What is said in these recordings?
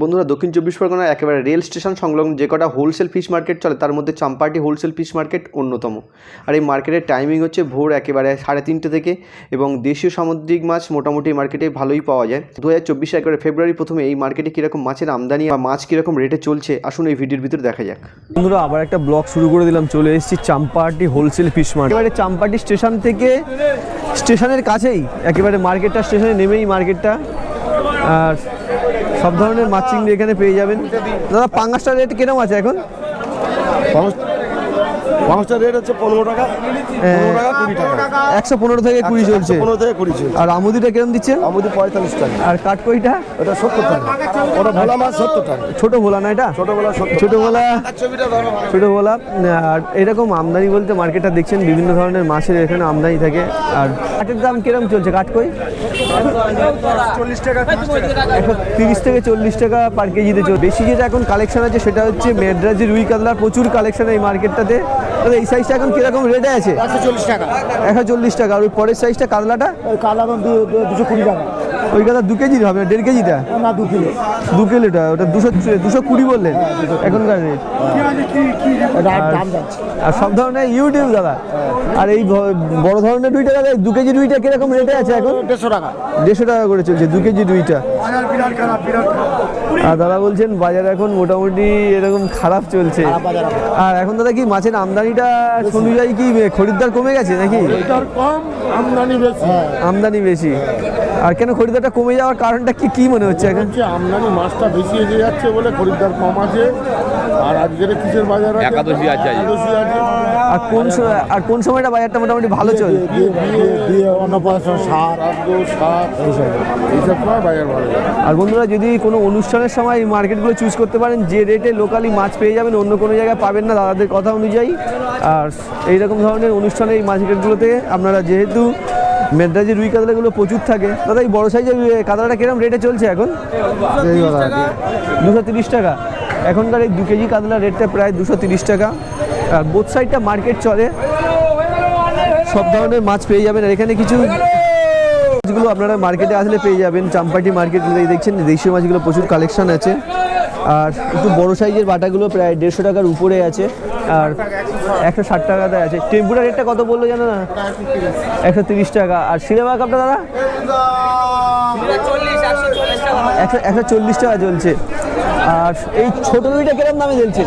বন্ধুরা, দক্ষিণ চব্বিশ পরগনার একেবারে রেল স্টেশন সংলগ্ন যে কটা হোলসেল ফিশ মার্কেট চলে তার মধ্যে চাম্পাহাটি হোলসেল ফিশ মার্কেট অন্যতম। আর এই মার্কেটের টাইমিং হচ্ছে ভোর একেবারে 3:30 থেকে, এবং দেশীয় সামুদ্রিক মাছ মোটামুটি মার্কেটে ভালোই পাওয়া যায়। 2024 একেবারে ফেব্রুয়ারি প্রথমে এই মার্কেটে কীরকম মাছের আমদানি বা মাছ কীরকম রেটে চলছে আসুন এই ভিডিওর ভিতরে দেখা যাক। বন্ধুরা, আবার একটা ব্লগ শুরু করে দিলাম। চলে এসেছি চাম্পাহাটি হোলসেল ফিশ মার্কেট। একেবারে চাম্পাহাটি স্টেশন থেকে, স্টেশনের কাছেই একেবারে মার্কেটটা, স্টেশনে নেমেই মার্কেটটা। আর সব ধরনের মাছ চিংড়ি এখানে পেয়ে যাবেন। দাদা, পাঙ্গাসটার রেট কিরকম আছে এখন? পাঙ্গাসটার রেট হচ্ছে 15 টাকা, 20 টাকা। 115 থেকে 20 চলছে। 15 থেকে 20 চলছে। আর আমুদিটা কিরকম দিচ্ছেন? আমুদি 45 টাকা। আর কাঠকইটা? ওটা 70 টাকা। ওটা ভোলা মাছ 70 টাকা। ছোট ভোলা না এটা? ছোট ভোলা 70। ছোট ভোলা, ছোট ভোলা। আর এরকম আমদানি বলতে মার্কেটটা দেখছেন বিভিন্ন ধরনের মাছের এখানে আমদানি থাকে। আর কাঠের দাম কিরকম চলছে? কাঠকই 40 টাকা, 30 থেকে 40 টাকা পার কেজিতে চলছে। বেশি যেটা এখন কালেকশন আছে সেটা হচ্ছে মেডরাজি রুই কাতলার প্রচুর কালেকশন এই মার্কেটটাতে। তাহলে এই সাইজটা এখন কিরকম রেটে আছে? 140 টাকা। 140 টাকা। আর ওই পরের সাইজটা কাতলাটা? ওই কালা 220 টাকা। ওই কাতলা 2 কেজির হবে, 1.5 কেজিটা? না, 2 কিলো। 2 কিলোটা ওটা 220 বললেন এখনকার রেট। দাম যাচ্ছে। আর সব ধরনের ইউটিউব দাদা। আর এই বড় ধরনের রুইটা দাদা, 2 কেজি রুইটা কিরকম রেটে আছে এখন? 150 টাকা। 150 টাকা করে চলছে 2 কেজি রুইটা। আর দাদা বলছেন বাজার এখন মোটামুটি এরকম খারাপ চলছে। আর এখন দাদা কি মাছের আমদানিটা অনুযায়ী কি খরিদ্দার কমে গেছে নাকি? কম, আমদানি বেশি। আমদানি বেশি। আর কেন খরিদ্দারটা কমে যাওয়ার কারণটা কি মনে হচ্ছে এখন? আমদানি মাছটা বেশি এসে যাচ্ছে বলে খরিদ্দার কম আছে। আর আজকের কিসের বাজার আছে? একাদশী আছে। আর কোন সময়টা বাজারটা মোটামুটি ভালো চলে? অন্নপ্রাশন, সার, এইসব বাজার ভালো। আর বন্ধুরা, যদি কোনো অনুষ্ঠানের সময় এই মার্কেটগুলো চুজ করতে পারেন, যে রেটে লোকালি মাছ পেয়ে যাবেন অন্য কোনো জায়গায় পাবেন না দাদাদের কথা অনুযায়ী। আর এইরকম ধরনের অনুষ্ঠানে এই মার্কেটগুলোতে আপনারা, যেহেতু মেডরাজি রুই কাতলাগুলো প্রচুর থাকে, দাদা এই বড় সাইজের কাতলাটা কিরকম রেটে চলছে এখন? 230 টাকা। এখনকার এই 2 কেজি কাতলার রেটটা প্রায় 230 টাকা। আর বোথ সাইডটা মার্কেট চলে, সব ধরনের মাছ পেয়ে যাবেন। আর এখানে কিছু মাছগুলো আপনারা মার্কেটে আসলে পেয়ে যাবেন। চাম্পাহাটি মার্কেট দেখছেন, দেশীয় মাছগুলো প্রচুর কালেকশন আছে। আর একটু বড় সাইজের বাটাগুলো প্রায় 150 টাকার উপরে আছে। আর 160 টাকাতে আছে। টেম্পুরা রেটটা কত বললো জানো না? 130 টাকা। আর সিনেমা কাপটা দাদা 140 টাকা চলছে। আর এই ছোট রুইটা কিরকম দামে চলছেন?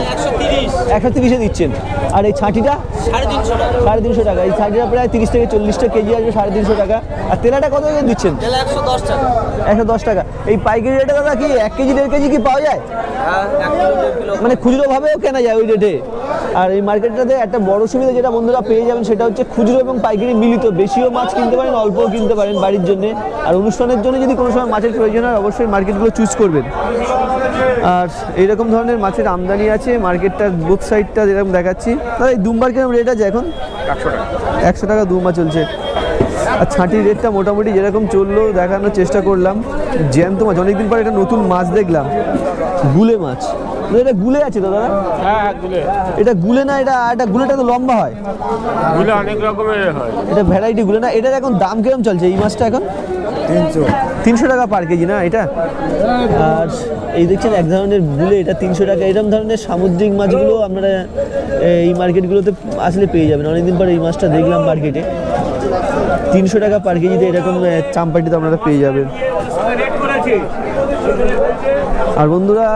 130-এ দিচ্ছেন। আর এই ছাঁটিটা 350 টাকা। এই ছাঁটিটা প্রায় 30 থেকে 40 কেজি আসবে, 350 টাকা। আর তেলাটা কত করে দিচ্ছেন? 110 টাকা। এই পাইকারি রেটে দাদা কি 1 কেজি 1.5 কেজি কি পাওয়া যায়? মানে খুচরো ভাবেও কেনা যায় ওই রেটে। আর এই মার্কেটটাতে একটা বড় সুবিধা যেটা বন্ধুরা পেয়ে যাবেন সেটা হচ্ছে খুচরো এবং পাইকারি মিলিত। বেশিও মাছ কিনতে পারেন, অল্পও কিনতে পারেন বাড়ির জন্য। আর অনুষ্ঠানের জন্য যদি কোনো সময় মাছের প্রয়োজন হয় অবশ্যই মার্কেটগুলো চুজ করবেন। আর এইরকম ধরনের মাছের আমদানি আছে মার্কেটটার বোথ সাইডটা যেরকম দেখাচ্ছি। তাহলে এই দুম্বার কিরকম রেট আছে এখন? 100 টাকা দুম্বা চলছে। আর ছাঁটির রেটটা মোটামুটি যেরকম চললো দেখানোর চেষ্টা করলাম। জ্যান্ত মাছ, অনেকদিন পর একটা নতুন মাছ দেখলাম, গুলে মাছ। এটা গুলে আছে তো দাদা? হ্যাঁ, গুলে। এটা গুলে না, এটা গুলেটা তো লম্বা হয়। গুলে অনেক রকমের হয়। এটা ভ্যারাইটি গুলে না। এটার এখন দাম কিরকম চলছে এই মাছটা এখন? 300 টাকা পার কেজি না এটা? আর এই দেখছেন এক ধরনের গুলে, এটা 300 টাকা। এরকম ধরনের সামুদ্রিক মাছগুলো আপনারা এই মার্কেটগুলোতে আসলে পেয়ে যাবেন। অনেকদিন পর এই মাছটা দেখলাম মার্কেটে। 300 টাকা পার কেজিতে এরকম চাম্পাহাটিতে আপনারা পেয়ে যাবেন। আর বন্ধুরা,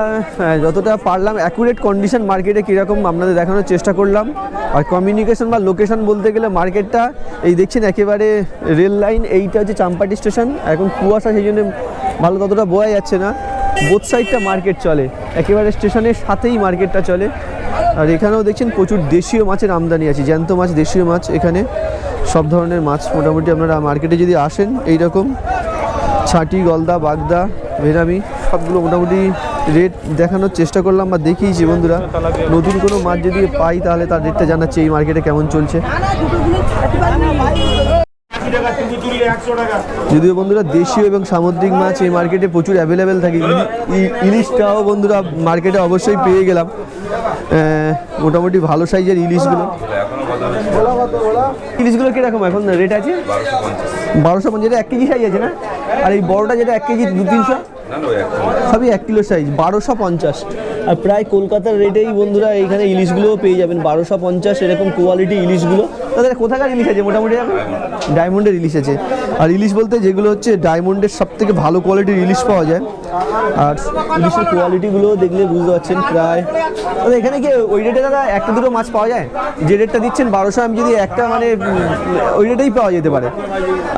যতটা পারলাম অ্যাকুরেট কন্ডিশন মার্কেটে কীরকম আপনাদের দেখানোর চেষ্টা করলাম। আর কমিউনিকেশন বা লোকেশন বলতে গেলে মার্কেটটা এই দেখছেন একেবারে রেল লাইন, এইটা হচ্ছে চাম্পাহাটি স্টেশন। এখন কুয়াশা, সেই জন্য ভালো ততটা বোঝা যাচ্ছে না। বোথ সাইডটা মার্কেট চলে, একেবারে স্টেশনের সাথেই মার্কেটটা চলে। আর এখানেও দেখছেন প্রচুর দেশীয় মাছের আমদানি আছে, জ্যান্ত মাছ, দেশীয় মাছ। এখানে সব ধরনের মাছ মোটামুটি আপনারা মার্কেটে যদি আসেন এইরকম ছাঁটি, গলদা, বাগদা, ভেরামি সবগুলো মোটামুটি রেট দেখানোর চেষ্টা করলাম বা দেখিয়েছি বন্ধুরা। নতুন কোনো মাছ যদি পাই তাহলে তার রেটটা জানাচ্ছি এই মার্কেটে কেমন চলছে। যদিও বন্ধুরা দেশীয় এবং সামুদ্রিক মাছ এই মার্কেটে প্রচুর অ্যাভেলেবেল থাকে। ইলিশটাও বন্ধুরা মার্কেটে অবশ্যই পেয়ে গেলাম, মোটামুটি ভালো সাইজের ইলিশগুলো। ইলিশগুলো কীরকম এখন রেট আছে? 1250, যেটা 1 কেজি সাইজ আছে না? আর এই বড়টা যেটা 1 কেজি 200-300, সবই 1 কিলো সাইজ, 1250। আর প্রায় কলকাতার রেটেই বন্ধুরা এইখানে ইলিশগুলোও পেয়ে যাবেন, 1250 এরকম কোয়ালিটি ইলিশগুলো। তাদের কোথাকার ইলিশ আছে মোটামুটি? ডায়মন্ডের ইলিশ আছে। আর ইলিশ বলতে যেগুলো হচ্ছে ডায়মন্ডের সবথেকে ভালো কোয়ালিটির ইলিশ পাওয়া যায়। আর ইলিশের কোয়ালিটিগুলো দেখলে বুঝতে পারছেন প্রায়। দাদা এখানে কি ওই রেটে দাদা একটা দুটো মাছ পাওয়া যায়? যে রেটটা দিচ্ছেন 1200, আমি যদি একটা মানে ওই রেটেই পাওয়া যেতে পারে।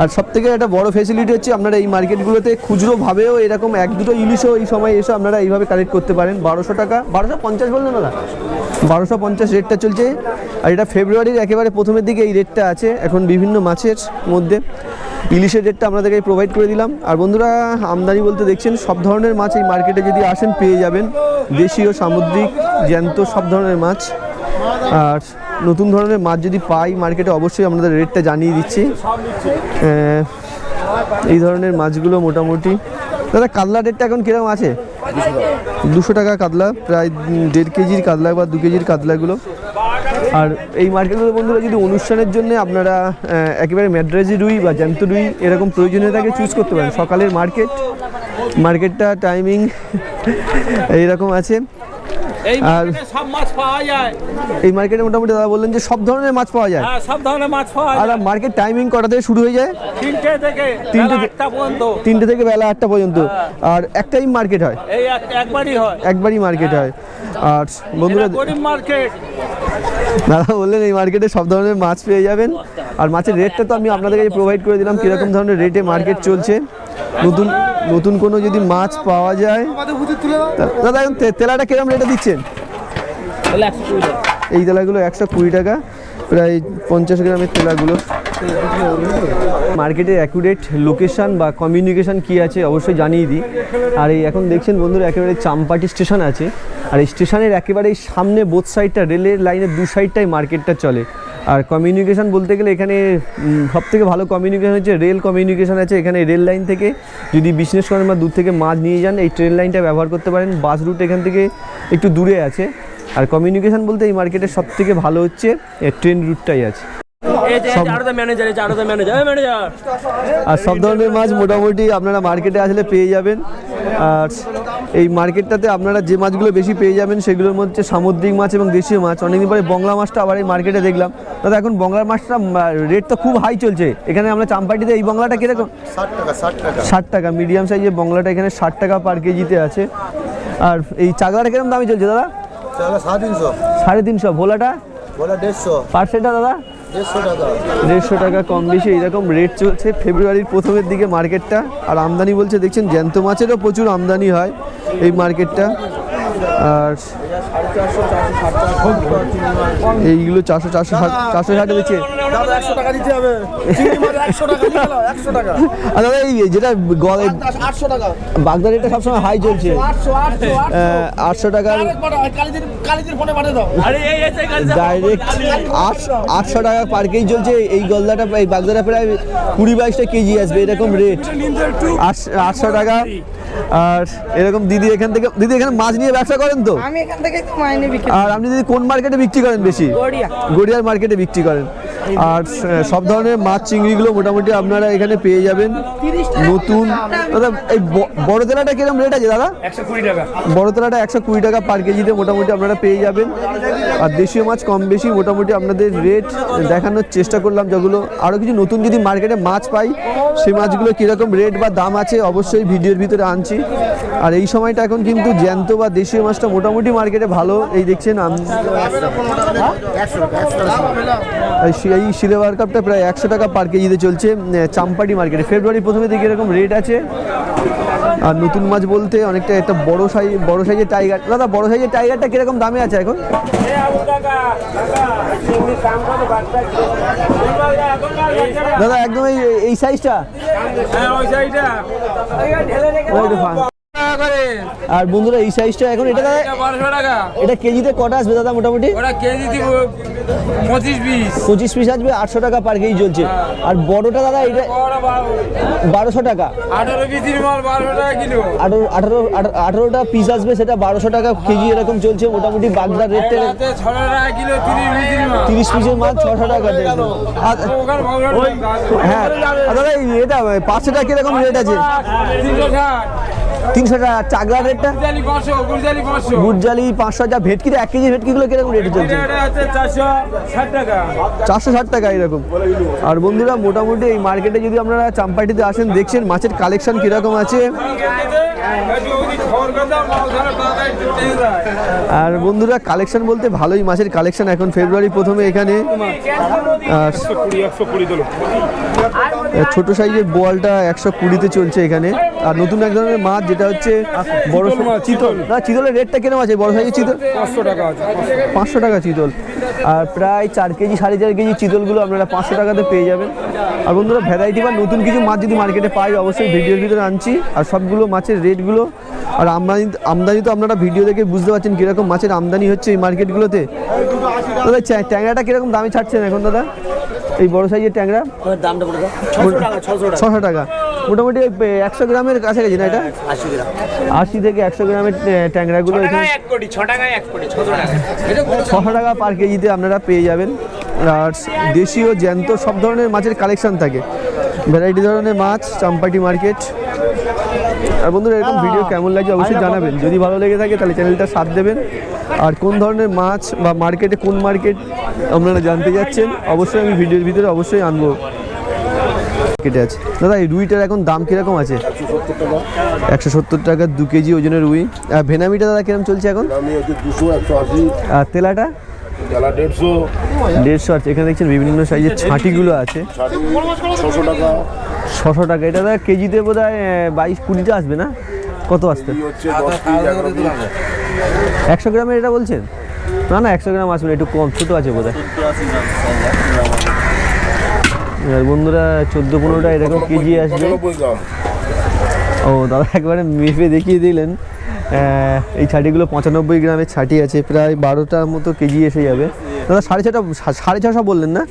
আর সবথেকে একটা বড় ফেসিলিটি হচ্ছে আপনারা এই মার্কেটগুলোতে খুচরোভাবেও এরকম 1-2 ইলিশও এই সময় এসে আপনারা এইভাবে কালেক্ট করতে পারেন। 1200 টাকা, 1250 বললেন দাদা? 1250 রেটটা চলছে। আর এটা ফেব্রুয়ারির একেবারে প্রথমের দিকে এই রেটটা আছে। এখন বিভিন্ন মাছের মধ্যে ইলিশের রেটটা আপনাদেরকে প্রোভাইড করে দিলাম। আর বন্ধুরা আমদানি বলতে দেখছেন সব ধরনের মাছ এই মার্কেটে যদি আসেন পেয়ে যাবেন, দেশীয়, সামুদ্রিক, জ্যান্ত সব ধরনের মাছ। আর নতুন ধরনের মাছ যদি পাই মার্কেটে অবশ্যই আপনাদের রেটটা জানিয়ে দিচ্ছি। এই ধরনের মাছগুলো মোটামুটি দাদা কাতলা রেটটা এখন কীরকম আছে? 200 টাকা কাতলা, প্রায় 1.5 কেজির কাতলা বা 2 কেজির কাতলাগুলো। আর এই মার্কেটগুলো বন্ধুরা যদি অনুষ্ঠানের জন্য আপনারা একেবারে ম্যাড্রাজি রুই বা জ্যান্ত রুই এরকম প্রয়োজনীয়তাকে চুজ করতে পারেন। সকালের মার্কেটটা টাইমিং এইরকম আছে। আর সব মাছ পাওয়া যায় এই মার্কেটে মোটামুটি দাদা বললেন যে সব ধরনের মাছ পাওয়া যায়। হ্যাঁ, সব ধরনের মাছ পাওয়া যায়। আর মার্কেট টাইমিং কটা থেকে শুরু হয়ে যায়? 3টে থেকে 8টা পর্যন্ত। 3টে থেকে বেলা 8টা পর্যন্ত। আর একটাই মার্কেট হয়? এই একবারই হয়, একবারই মার্কেট হয়। আর বন্ধুরা গরিব মার্কেট। দাদা বললেন এই মার্কেটে সব ধরনের মাছ পেয়ে যাবেন। আর মাছের রেটটা তো আমি আপনাদেরকে প্রোভাইড করে দিলাম কীরকম ধরনের রেটে মার্কেট চলছে। নতুন কোনো যদি মাছ পাওয়া যায়। দাদা এখন তেলাটা কিরকম রেটে দিচ্ছেন? এই তেলাগুলো 120 টাকা, প্রায় 50 গ্রামের তেলাগুলো। মার্কেটের অ্যাকুরেট লোকেশন বা কমিউনিকেশন কী আছে অবশ্যই জানিয়ে দিই। আর এই এখন দেখছেন বন্ধুরা একেবারে চাম্পাটি স্টেশন আছে। আর এই স্টেশনের একেবারেই সামনে বোথ সাইডটা, রেলের লাইনের 2 সাইডটাই মার্কেটটা চলে। আর কমিউনিকেশান বলতে গেলে এখানে সবথেকে ভালো কমিউনিকেশান হচ্ছে রেল কমিউনিকেশান আছে। এখানে রেল লাইন থেকে যদি বিজনেস করেন বা দূর থেকে মাছ নিয়ে যান এই ট্রেন লাইনটা ব্যবহার করতে পারেন। বাস রুট এখান থেকে একটু দূরে আছে। আর কমিউনিকেশান বলতে এই মার্কেটের সবথেকে ভালো হচ্ছে ট্রেন রুটটাই আছে। আর সব ধরনের মাছ মোটামুটি আপনারা মার্কেটে আসলে পেয়ে যাবেন। আর এই মার্কেটটাতে আপনারা যে মাছগুলো বেশি পেয়ে যাবেন সেগুলোর মধ্যে সামুদ্রিক মাছ এবং দেশীয় মাছ। অনেকদিন পরে বংলা মাছটা আবার এই মার্কেটে দেখলাম। দাদা এখন বংলার মাছটা রেট তো খুব হাই চলছে এখানে। আমরা চাম্পাটিতে এই বংলাটা কীরকম? 60 টাকা মিডিয়াম সাইজের বংলাটা এখানে 60 টাকা পার কেজিতে আছে। আর এই চাগলাটা কিরকম দামে চলছে দাদা? 350। ভোলাটা? 150। পার্সেলটা দাদা? 150 টাকা কম বেশি এইরকম রেট চলছে ফেব্রুয়ারির প্রথমের দিকে মার্কেটটা। আর আমদানি বলছে দেখছেন জ্যান্ত মাছেরও প্রচুর আমদানি হয় এই মার্কেটটা। আর এইগুলো 460 দিচ্ছে। দাদা এই যেটা বাগদা রেটটা সবসময় হাই চলছে 800 টাকা ডাইরেক্ট 800 টাকা পার কেজি চলছে। এই গলদাটা এই বাগদাটা প্রায় 20-22টা কেজি আসবে এরকম রেট 800 টাকা। আর এরকম দিদি এখানে মাছ নিয়ে ব্যবসা করেন তো? আমি এখান থেকে তো মাইনে বিক্রি। আর আপনি দিদি কোন মার্কেটে বিক্রি করেন বেশি? গড়িয়ার মার্কেটে বিক্রি করেন। আর সব ধরনের মাছ চিংড়িগুলো মোটামুটি আপনারা এখানে পেয়ে যাবেন নতুন। দাদা এই বড় তেলাটা কিরকম রেট আছে দাদা? 120 টাকা। বড় তেলাটা 120 টাকা পার কেজিতে মোটামুটি আপনারা পেয়ে যাবেন। আর দেশীয় মাছ কম বেশি মোটামুটি আপনাদের রেট দেখানোর চেষ্টা করলাম। যেগুলো আরও কিছু নতুন যদি মার্কেটে মাছ পাই সেই মাছগুলো কীরকম রেট বা দাম আছে অবশ্যই ভিডিওর ভিতরে আনছি। আর এই সময়টা এখন কিন্তু জ্যান্ত বা দেশীয় মাছটা মোটামুটি মার্কেটে ভালো। এই দেখছেন এই সিলভার কাপটা প্রায় 100 টাকা পার কেজিতে চলছে চাম্পাটি মার্কেটে। ফেব্রুয়ারি প্রথমে দিকে এরকম রেট আছে। আর নতুন মাছ বলতে অনেকটা একটা বড় সাইজের টাইগার। দাদা বড় সাইজের টাইগারটা কিরকম দামে আছে এখন? দাদা একদম এই সাইজটা করে। আর বন্ধুরা এই সাইজটা এখন এটা দাদা, এটা 1200 টাকা। এটা কেজিতে কটা আসবে দাদা মোটামুটি? ওটা কেজি দিব 25 পিস। 25 পিস আসবে, 800 টাকা পার কেজি চলছে। আর বড়টা দাদা এটা বড় 1200 টাকা। 18 পিসের মাল 1200 টাকা কিলো। 18টা পিস আসবে, সেটা 1200 টাকা কেজি এরকম চলছে মোটামুটি। বাগদার রেট থেকে রাতে 600 টাকা কিলো 30 পিসের মাল। 30 পিসের মাল 600 টাকা রেট। ওখানে হ্যাঁ আর দাদা এটা 500 টাকা কিরকম রেট আছে? 360। 300 টাকা। চাগলার রেটটা? গুরজালি 500। গুড়জালি 500। যা ভেটকিটা 1 কেজি ভেটকিগুলো কিরকম রেটে চলছে? এটা হচ্ছে 460 টাকা। 460 টাকা এরকম। আর বন্ধুরা মোটামুটি এই মার্কেটে যদি আপনারা চাম্পাটিতে আসেন, দেখছেন মাছের কালেকশন কিরকম আছে। আর বন্ধুরা কালেকশন বলতে ভালোই মাছের কালেকশন এখন ফেব্রুয়ারি প্রথমে এখানে। আর ছোট সাইজের বোয়ালটা 120-তে চলছে এখানে। আর নতুন এক ধরনের মাছ যেটা হচ্ছে বড় চিতল। না চিতলের রেটটা কিরকম আছে বড় সাইজের চিতল? 500 টাকা আছে। 500 টাকা চিতল। আর প্রায় 4 কেজি 4.5 কেজি চিতলগুলো আপনারা 500 টাকাতে পেয়ে যাবেন। আর বন্ধুরা ভ্যারাইটি বা নতুন কিছু মাছ যদি মার্কেটে পাই অবশ্যই ভিডিওর ভিতরে আনছি। আর সবগুলো মাছের রেটগুলো আর আমদানি তো আপনারা ভিডিও দেখে বুঝতে পারছেন কীরকম মাছের আমদানি হচ্ছে এই মার্কেটগুলোতে। দাদা ট্যাংরাটা কীরকম দামে ছাড়ছেন এখন দাদা? এই বড় সাইজের ট্যাংরা দামটা বলে দাও। 600 টাকা মোটামুটি। 100 গ্রামের কাছাকাছি না এটা? 80 গ্রাম। 80 থেকে 100 গ্রামের ট্যাংরাগুলো এখানে 1 কোটি 6 টাকায় 1 কোটি 600 টাকা। 600 টাকা পার কেজিতে আপনারা পেয়ে যাবেন। আর দেশীয় জ্যান্ত সব ধরনের মাছের কালেকশন থাকে, ভ্যারাইটি ধরনের মাছ চাম্পাটি মার্কেট। আর বন্ধুরা এরকম ভিডিও কেমন লাগছে অবশ্যই জানাবেন। যদি ভালো লেগে থাকে তাহলে চ্যানেলটা সাথ দেবেন। আর কোন ধরনের মাছ বা মার্কেটে কোন মার্কেট আপনারা জানতে যাচ্ছেন অবশ্যই আমি ভিডিওর ভিতরে অবশ্যই আনবো। কেটে আছে দাদা এই রুইটার এখন দাম কিরকম আছে? 170 টাকা 2 কেজি ওজনের রুই। আর ভেনামিটা দাদা কিরকম চলছে এখন? 200, 180, আর তেলাটা? 150 আছে। এখানে দেখছেন বিভিন্ন সাইজের ছাঁটিগুলো আছে। 600 টাকা। 600 টাকা। এটা দাদা কেজিতে বোধ হয় 22-20টা আসবে না? কত আসবে? হচ্ছে 10 পিস 100 গ্রামের এটা বলছেন? না না 100 গ্রাম আসবে না, একটু কম ছোটো আছে বোধ হয়। আর বন্ধুরা 14-15টা এরকম কেজি আসবে। 95 গ্রাম। ও দাদা একবারে মেপে দেখিয়ে দিলেন। এই ছাটিগুলো 95 গ্রামের ছাটি আছে, প্রায় 12টার মতো কেজি এসে যাবে। দাদা 650 বললেন না?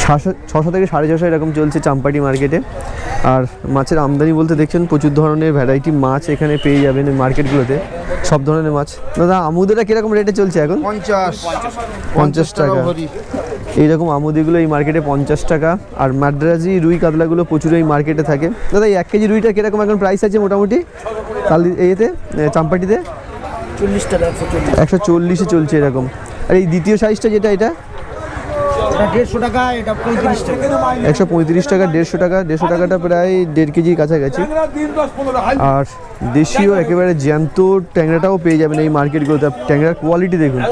600 থেকে 650 এরকম চলছে চাম্পাটি মার্কেটে। আর মাছের আমদানি বলতে দেখছেন প্রচুর ধরনের ভ্যারাইটি মাছ এখানে পেয়ে যাবেন এই মার্কেটগুলোতে, সব ধরনের মাছ। দাদা আমুদেরা কীরকম রেটে চলছে এখন? 50 টাকা। এইরকম আমুদিগুলো এই মার্কেটে 50 টাকা। আর মাদ্রাজি রুই কাতলাগুলো প্রচুর এই মার্কেটে থাকে। দাদা এই 1 কেজি রুইটা কীরকম এখন প্রাইস আছে মোটামুটি কালি এতে চাম্পাটিতে? 40 টাকা 140-এ চলছে এরকম। আর এই দ্বিতীয় সাইজটা যেটা এটা? এটা 150 টাকা, এটা 35 টাকা। 135 টাকা। 150 টাকা। 150 টাকাটা প্রায় 1.5 কেজির কাছাকাছি। আর দেশীয় একেবারে জ্যান্ত ট্যাংরাটাও পেয়ে যাবেন এই মার্কেটগুলোতে। ট্যাংরার কোয়ালিটি দেখুন।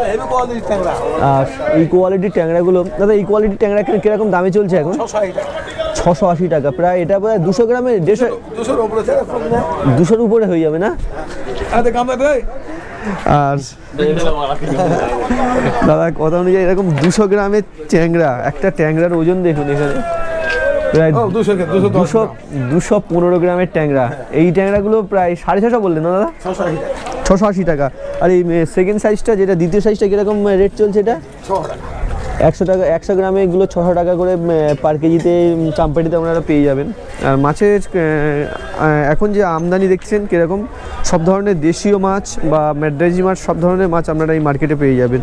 আর এই কোয়ালিটির ট্যাংরাগুলো দাদা এই কোয়ালিটির ট্যাংরা কীরকম দামে চলছে এখন? 680 টাকা প্রায়। এটা প্রায় 200 গ্রামে 200-র উপরে হয়ে যাবে না? আর দাদা কথা অনুযায়ী এরকম 200 গ্রামের ট্যাংরা, একটা ট্যাংরার ওজন দেখুন এখানে প্রায় 215 গ্রামের ট্যাংরা। এই ট্যাংরাগুলো প্রায় 650 বললেন না দাদা? 680 টাকা। আর এই সেকেন্ড সাইজটা যেটা দ্বিতীয় সাইজটা কীরকম রেট চলছে? এটা 100 টাকা। 100 গ্রামে এগুলো 600 টাকা করে পার কেজিতে চাম্পাটিতে আপনারা পেয়ে যাবেন। আর মাছের এখন যে আমদানি দেখছেন কীরকম, সব ধরনের দেশীয় মাছ বা ম্যাড্রাজি মাছ সব ধরনের মাছ আপনারা এই মার্কেটে পেয়ে যাবেন।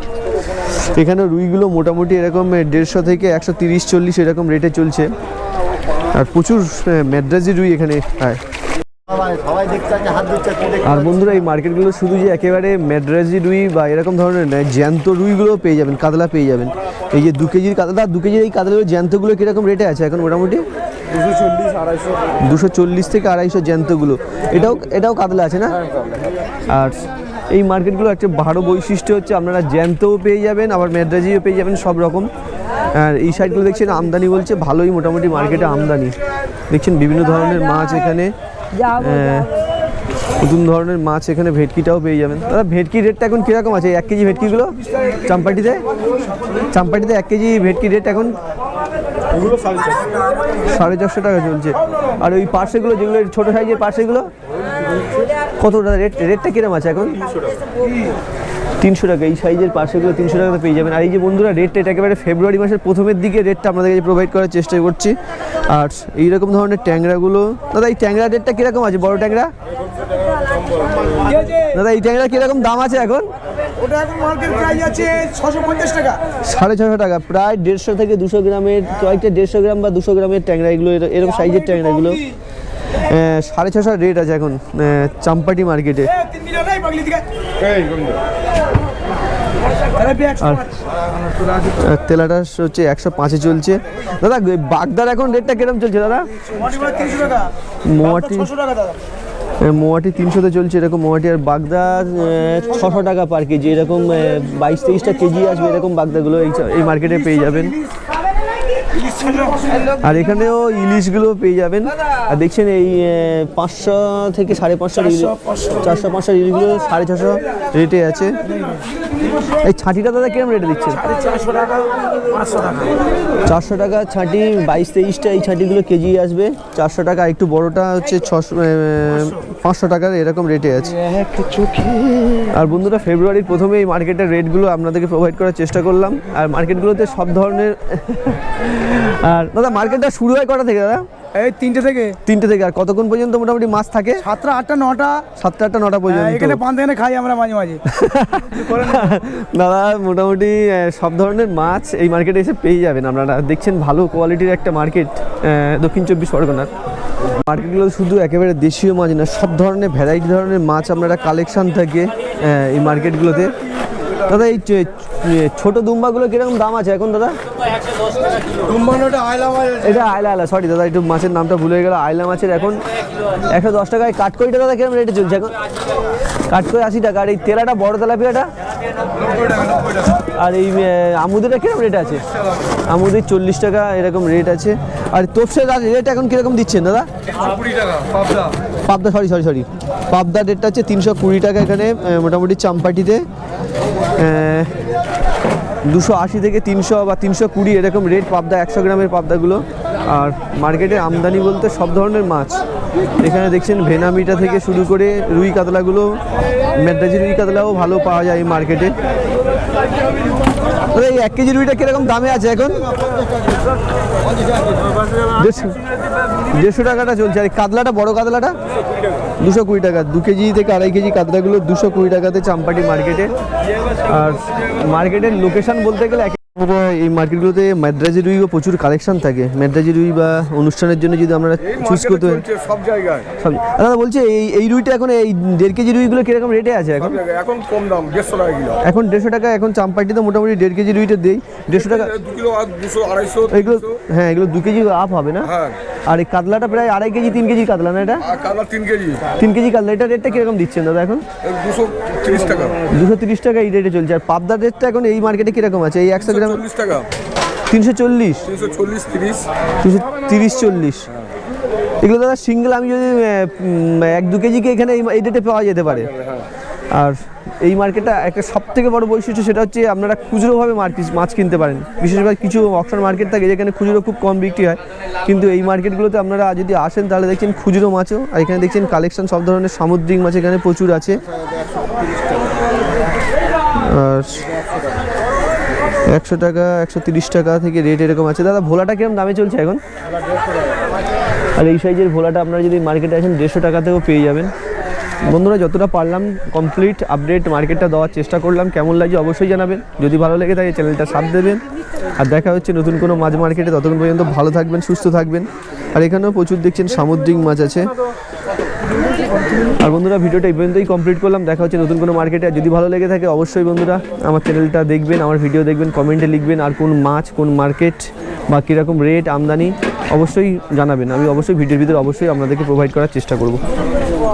এখানে রুইগুলো মোটামুটি এরকম 150 থেকে 130-140 এরকম রেটে চলছে। আর প্রচুর ম্যাড্রাজি রুই এখানে হয়। আর বন্ধুরা এই মার্কেটগুলো শুধু যে একেবারে ম্যাড্রাজি রুই বা এরকম ধরনের নয়, জ্যান্ত রুইগুলো পেয়ে যাবেন, কাতলা পেয়ে যাবেন। এই যে 2 কেজির কাতলা, 2 কেজির এই কাতলাগুলো জ্যান্তগুলো কীরকম রেটে আছে এখন মোটামুটি? 240 থেকে 250 জ্যান্তগুলো। এটাও কাতলা আছে না? আর এই মার্কেটগুলো একটা ভালো বৈশিষ্ট্য হচ্ছে আপনারা জ্যান্তও পেয়ে যাবেন, আবার ম্যাড্রাজিও পেয়ে যাবেন, সব রকম। আর এই সাইডগুলো দেখছেন আমদানি বলছে ভালোই মোটামুটি মার্কেটে আমদানি। দেখছেন বিভিন্ন ধরনের মাছ এখানে, নতুন ধরনের মাছ এখানে। ভেটকিটাও পেয়ে যাবেন। দাদা ভেটকির রেটটা এখন কীরকম আছে 1 কেজি ভেটকিগুলো চাম্পাটিতে? 1 কেজি ভেটকির রেট এখন এগুলো 450। 450 টাকা চলছে। আর ওই পার্সেগুলো যেগুলো ছোটো সাইজের পার্সেগুলো কত রেটটা কিরম আছে এখন? 300 টাকা। এই সাইজের পার্সেলগুলো 300 টাকাতে পেয়ে যাবেন। আর এই যে বন্ধুরা রেটটা এটা একেবারে ফেব্রুয়ারি মাসের প্রথমের দিকে রেটটা আপনাদেরকে প্রোভাইড করার চেষ্টা করছি। আর এইরকম ধরনের ট্যাংরাগুলো দাদা, এই ট্যাংরা রেটটা কীরকম আছে? বড় ট্যাংরা দাদা, এই ট্যাংরা কীরকম দাম আছে এখন? ওটা এখন মার্কেট প্রাইস আছে 650 টাকা। 650 টাকা, প্রায় 150 থেকে 200 গ্রামের, কয়েকটা 150 গ্রাম বা 200 গ্রামের ট্যাংরা এগুলো, এরকম সাইজের ট্যাংরাগুলো 650 রেট আছে এখন চাম্পাটি মার্কেটে। আর তেলাটা হচ্ছে 105-এ চলছে। দাদা বাগদার এখন রেটটা কিরকম চলছে দাদা? মোয়াটি 300-তে চলছে এরকম মোয়াটি। আর বাগদা 600 টাকা পার কেজি, এরকম 22-23টা কেজি আসবে এরকম বাগদাগুলো এই মার্কেটে পেয়ে যাবেন। আর এখানেও ইলিশগুলো পেয়ে যাবেন। আর দেখছেন এই 500 থেকে 550 400-500 ইলিশগুলো 650 রেটে আছে। এই ছাঁটিটা দাদা কিরম রেটে দিচ্ছেন? 400 টাকা ছাঁটি, 22-23টা এই ছাঁটিগুলো কেজি আসবে 400 টাকা। একটু বড়টা হচ্ছে 500 টাকার এরকম রেটে আছে। আর বন্ধুরা ফেব্রুয়ারির প্রথমে এই মার্কেটের রেটগুলো আপনাদেরকে প্রোভাইড করার চেষ্টা করলাম। আর মার্কেটগুলোতে সব ধরনের আর দাদা মার্কেটটা শুরু হয় কটা থেকে দাদা? এই 3টে থেকে। আর কতক্ষণ পর্যন্ত মোটামুটি মাছ থাকে? 7টা 8টা 9টা। 7টা 8টা 9টা পর্যন্ত। এখানে পান থেকে খাই আমরা মাঝে মাঝে। দাদা মোটামুটি সব ধরনের মাছ এই মার্কেটে এসে পেয়ে যাবেন আপনারা। দেখছেন ভালো কোয়ালিটির একটা মার্কেট দক্ষিণ 24 পরগনার। মার্কেটগুলো শুধু একেবারে দেশীয় মাছ না, সব ধরনের ভ্যারাইটি ধরনের মাছ আপনারা কালেকশান থাকে এই মার্কেটগুলোতে। দাদা এই ছোট দুম্বাগুলো কিরকম দাম আছে এখন দাদা? এটা আয়লা, সরি দাদা একটু মাছের নামটা ভুলে গেল। আয়লা মাছের এখন 110 টাকায়। কাঠকইটা দাদা কিরকম রেটে চলছে এখন? কাঠকই 80 টাকা। আর এই তেলাটা বড় তেলাপিয়াটা? আর এই আমুদিটা কিরকম রেট আছে? আমুদির 40 টাকা এরকম রেট আছে। আর তোপসের রেট এখন কিরকম দিচ্ছেন দাদা? 120 টাকা পাবদা সরি পাবদার রেটটা হচ্ছে 320 টাকা এখানে মোটামুটি চাম্পাটিতে। 280 থেকে 300 বা 320 এরকম রেট পাবদা, 100 গ্রামের পাবদাগুলো। আর মার্কেটে আমদানি বলতে সব ধরনের মাছ এখানে দেখছেন, ভেনামিটা থেকে শুরু করে রুই কাতলাগুলো, মেদ্রাজি রুই কাতলাও ভালো পাওয়া যায় এই মার্কেটে। এই 1 কেজি রুইটা কিরকম দামে আছে এখন? 150 টাকাটা চলছে। আর কাতলাটা, বড় কাতলাটা 220 টাকা। 2 কেজি থেকে 2.5 কেজি কাতলাগুলো 220 টাকাতে চাম্পাটি মার্কেটে। আর মার্কেটের লোকেশন বলতে গেলে এই মার্কেটগুলোতে মাদ্রাজি রুইও প্রচুর কালেকশন থাকে। মাদ্রাজি রুই বা অনুষ্ঠানের জন্য যদি আমরা চুজ করতে হয় সব জায়গায়। দাদা বলছি এই রুইটা এখন এই 1.5 কেজি রুইগুলো কিরকম রেটে আছে এখন? এখন কম দাম, 150 টাকা কিলো। এখন 150 টাকা। এখন চাম্পাটিতে মোটামুটি 1.5 কেজি রুইটা দেই 150 টাকা। 2 কিলো আর 200 250 এগুলো হ্যাঁ, এগুলো 2 কেজি আপ হবে না? হ্যাঁ। আর এই কাতলাটা প্রায় 2.5 কেজি 3 কেজি কাতলা না এটা? আর কালা 3 কেজি। 3 কেজি কাতলা, এটা রেটটা কিরকম দিচ্ছেন দাদা এখন? 230 টাকা। 230 টাকা এই রেটে চলছে। আর পাবদার রেটটা এখন এই মার্কেটে কিরকম আছে? এই 100 গ্রাম 40 টাকা। 340 30 330-40। এগুলো দাদা সিঙ্গেল আমি যদি 1-2 কেজিকে এখানে এই রেটে পাওয়া যেতে পারে। আর এই মার্কেটটা একটা সবথেকে বড় বৈশিষ্ট্য, সেটা হচ্ছে আপনারা খুচরোভাবে মাছ কিনতে পারেন। বিশেষভাবে কিছু অকশন মার্কেট থাকে যেখানে খুচরো খুব কম বিক্রি হয়, কিন্তু এই মার্কেটগুলোতে আপনারা যদি আসেন তাহলে দেখছেন খুচরো মাছও। আর এখানে দেখছেন কালেকশন সব ধরনের সামুদ্রিক মাছ এখানে প্রচুর আছে। আর 100 টাকা 130 টাকা থেকে রেট এরকম আছে। দাদা ভোলাটা কিরকম দামে চলছে এখন? আর এই সাইজের ভোলাটা আপনারা যদি মার্কেটে আসেন 150 টাকাতেও পেয়ে যাবেন। বন্ধুরা যতটা পারলাম কমপ্লিট আপডেট মার্কেটটা দেওয়ার চেষ্টা করলাম। কেমন লাগছে অবশ্যই জানাবেন। যদি ভালো লেগে থাকে চ্যানেলটা সাথ দেবেন। আর দেখা হচ্ছে নতুন কোনো মাছ মার্কেটে। ততক্ষণ পর্যন্ত ভালো থাকবেন, সুস্থ থাকবেন। আর এখানেও প্রচুর দেখছেন সামুদ্রিক মাছ আছে। আর বন্ধুরা ভিডিওটা এই পর্যন্তই কমপ্লিট করলাম। দেখা হচ্ছে নতুন কোনো মার্কেটে। আর যদি ভালো লেগে থাকে অবশ্যই বন্ধুরা আমার চ্যানেলটা দেখবেন, আমার ভিডিও দেখবেন, কমেন্টে লিখবেন আর কোন মাছ, কোন মার্কেট বা কীরকম রেট আমদানি অবশ্যই জানাবেন। আমি অবশ্যই ভিডিওর ভিতরে অবশ্যই আপনাদেরকে প্রোভাইড করার চেষ্টা করব।